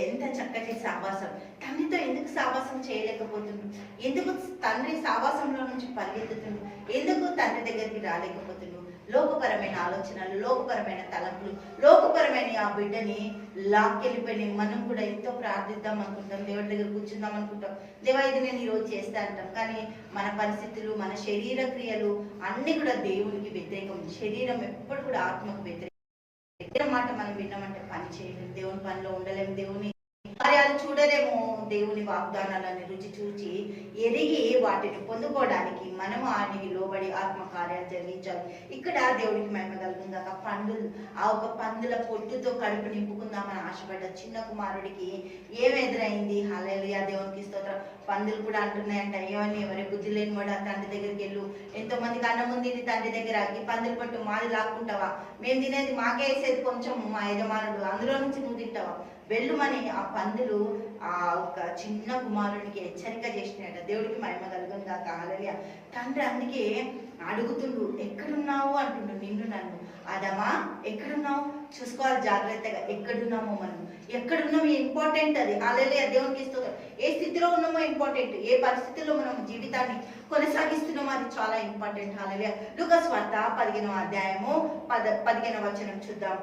ఎంత చక్కటి సావాసం. తండ్రితో ఎందుకు సావాసం చేయలేకపోతున్నాడు? ఎందుకు తండ్రి సావాసంలో నుంచి పరిగెత్తుతున్నాడు? ఎందుకు తండ్రి దగ్గరికి రాలేకపోతున్నాడు? లోకపరమైన ఆలోచనలు, లోకపరమైన తలంపులు, లోకపరమైన ఆ బిడ్డని లాక్కెళ్ళిపోయి మనం కూడా ఎంతో ప్రార్థిద్దాం అనుకుంటాం, దేవుడి దగ్గర కూర్చుందాం అనుకుంటాం, దేవా ఇది నేను ఈరోజు చేస్తా అంటాం. కానీ మన పరిస్థితులు, మన శరీర క్రియలు అన్ని కూడా దేవునికి వ్యతిరేకం. శరీరం ఎప్పుడు కూడా ఆత్మకు వ్యతిరేకం. మాట మనం విన్నామంటే పని చేయలేము, దేవుని పనిలో ఉండలేము, దేవుని కార్యాలు చూడలేము. దేవుని వాగ్దానాలను రుచి చూచి ఎరిగి వాటిని పొందుకోవడానికి మనము ఆయనకి లోబడి ఆత్మ కార్యాలు జరిగించాలి. ఇక్కడ దేవుడికి మహిమ కలుగుతుంది. ఆ ఒక పందుల పొట్టుతో కడుపు నింపుకుందామని ఆశపడ్డ చిన్న కుమారుడికి ఏం ఎదురైంది? హల్లెలూయా, దేవునికి స్తోత్రం. పందులు కూడా అంటున్నాయంట, ఏమని ఎవరి బుద్ధి లేని వాడు తండ్రి దగ్గరికి వెళ్ళు, ఎంతో మందికి అన్నం ఉంది తండ్రి దగ్గర, ఈ పందుల పట్టు మాది లాక్కుంటావా? మేము తినేది మాకే వేసేది కొంచెం మా యజమానుడు, అందులో నుంచి నువ్వు తింటావా? వెళ్ళుమని ఆ పందులు ఆ ఒక చిన్న కుమారునికి హెచ్చరిక చేసినాయట. దేవుడికి మహిమ కలుగును గాక. హల్లెలూయా. తండ్రి అందుకే అడుగుతుండు, ఎక్కడున్నావు అంటుండు నిన్ను నన్ను. ఆదామా ఎక్కడున్నావు? చూసుకోవాలి జాగ్రత్తగా. ఎక్కడున్నామో మనం, ఎక్కడున్నామో ఇంపార్టెంట్ అది. హల్లెలూయా, దేవునికి స్తోత్రం. ఏ స్థితిలో ఉన్నామో ఇంపార్టెంట్, ఏ పరిస్థితుల్లో మనం జీవితాన్ని కొనసాగిస్తున్నామో అది చాలా ఇంపార్టెంట్. హల్లెలూయా. లూకా సువార్త 15వ అధ్యాయము 15వ వచనం చూద్దాం.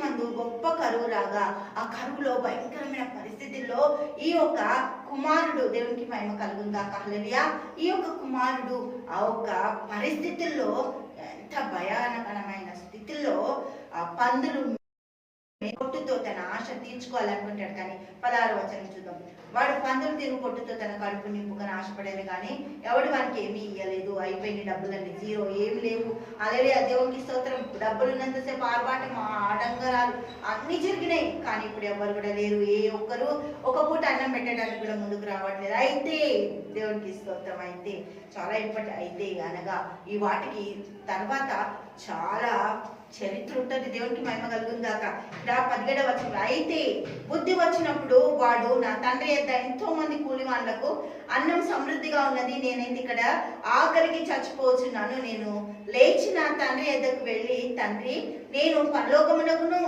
మందు గొప్ప కరువు రాగా ఆ కరువులో భయంకరమైన పరిస్థితుల్లో ఈ యొక్క కుమారుడు, దేవునికి మహిమ కలుగుందా హల్లెలూయా, ఈ యొక్క కుమారుడు ఆ యొక్క పరిస్థితుల్లో ఎంత భయానకరమైన స్థితిలో ఆ పందులు పొట్టుతో తన ఆశ తీర్చుకోవాలనుకుంటాడు. కానీ 16వ వచనం చూద్దాం. వాడు పందులు తిరుగు పొట్టుతో తన కడుపు నింపుకొని ఆశపడేది కానీ ఎవడు వానికి ఏమీ ఇయ్యలేదు. అయిపోయిన డబ్బులన్నీ జీరో, ఏమి లేవు. హల్లెలూయా, దేవునికి స్తోత్రం. డబ్బులు ఉన్నంతసేపు ఆర్భాటం, ఆడంబరాలు అన్ని జరిగినాయి. కానీ ఇప్పుడు ఎవరు కూడా లేరు. ఏ ఒక్కరు ఒక పూట అన్నం పెట్టడానికి కూడా ముందుకు రావట్లేదు. అయితే దేవునికి స్తోత్రం. అయితే చాలా ఇంపార్టెంట్. అయితే అనగా ఈ వాటికి తర్వాత చాలా చరిత్ర ఉంటుంది. దేవునికి మహిమ కలుగుందాక. ఇక్కడ 17వ వచనం. అయితే బుద్ధి వచ్చినప్పుడు వాడు నా తండ్రి యొద్ద ఎంతో మంది కూలి వాళ్ళకు అన్నం సమృద్ధిగా ఉన్నది, నేనైతే ఇక్కడ ఆకలికి చచ్చిపోతున్నాను. నేను లేచి నా తండ్రి యొద్దకు వెళ్ళి, తండ్రి నేను పరలోకమునకును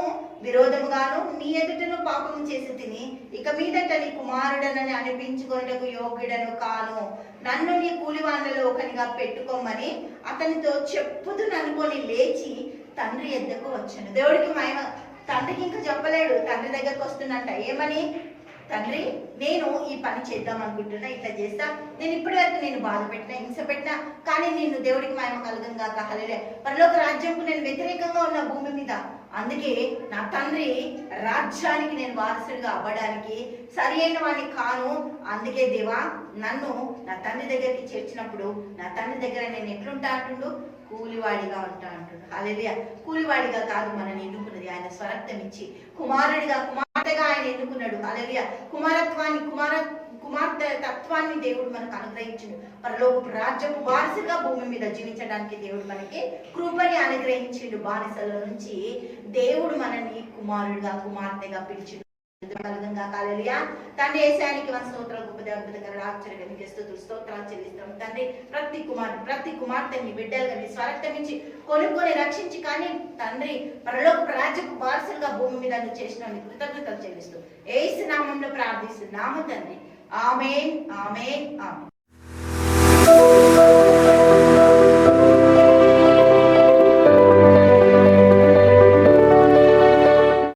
విరోధముగాను నీ ఎదుటను పాపము చేసి తిని ఇక మీదట నీ కుమారుడనని అనిపించుకొనుటకు యోగ్యుడను కాను, నన్ను నీ కూలివాళ్ళలో ఒకనిగా పెట్టుకోమని అతనితో చెప్పుదును అనుకొని లేచి తండ్రి యొద్దకు వచ్చాను. దేవుడికి మహిమ. తండ్రికి ఇంకా చెప్పలేడు, తండ్రి దగ్గరకు వస్తున్నట్ట. ఏమని? తండ్రి నేను ఈ పని చేద్దాం అనుకుంటున్నా, ఇట్లా చేస్తా, నేను ఇప్పటి వరకు నేను బాధ పెట్టినా, హింస పెట్టినా, కానీ నేను దేవుడికి మహిమ కలుగును గాక. హల్లెలూయా. పరలోక రాజ్యంకు నేను వ్యతిరేకంగా ఉన్న భూమి మీద, అందుకే నా తండ్రి రాజ్యానికి నేను వారసుడిగా అవ్వడానికి సరి అయిన వాడిని కాను. అందుకే దేవా నన్ను నా తండ్రి దగ్గరికి చేర్చినప్పుడు నా తండ్రి దగ్గర నేను ఎట్లుంటా అంటుండు? కూలివాడిగా ఉంటా అంటుండు. హల్లెలూయా. కూలివాడిగా కాదు మనని ఎన్నుకున్నది, ఆయన స్వరక్తం ఇచ్చి కుమారుడిగా, కుమార్తెగా ఆయన ఎన్నుకున్నాడు. హల్లెలూయా. కుమార్తె తత్వాన్ని దేవుడు మనకు అనుగ్రహించిండు. పరలోకపు రాజ్యపు వారసుగా భూమి మీద జీవించడానికి దేవుడు మనకి కృపని అనుగ్రహించిండు. బానిసల నుంచి దేవుడు మనల్ని కుమారుడిగా, కుమార్తెగా పిలిచిండు. హల్లెలూయా. తండ్రి యేసయ్యానికి స్తోత్రాలు, గొప్ప అద్భుతకర ఆశ్చర్యకరమైన స్తోత్రాలు చెల్లిస్తాం. తండ్రి ప్రతి కుమార్తెని బిడ్డలుగా నీ స్వరక్తం ఇచ్చి కొనుక్కొని రక్షించి, కానీ తండ్రి పరలోక రాజ్యపు వారసులుగా భూమి మీద నువ్వు చేసిన కృతజ్ఞతలు చెల్లిస్తూ యేసు నామములో ప్రార్థిస్తున్నాము తండ్రి. ఆమేన్, ఆమేన్, ఆమేన్.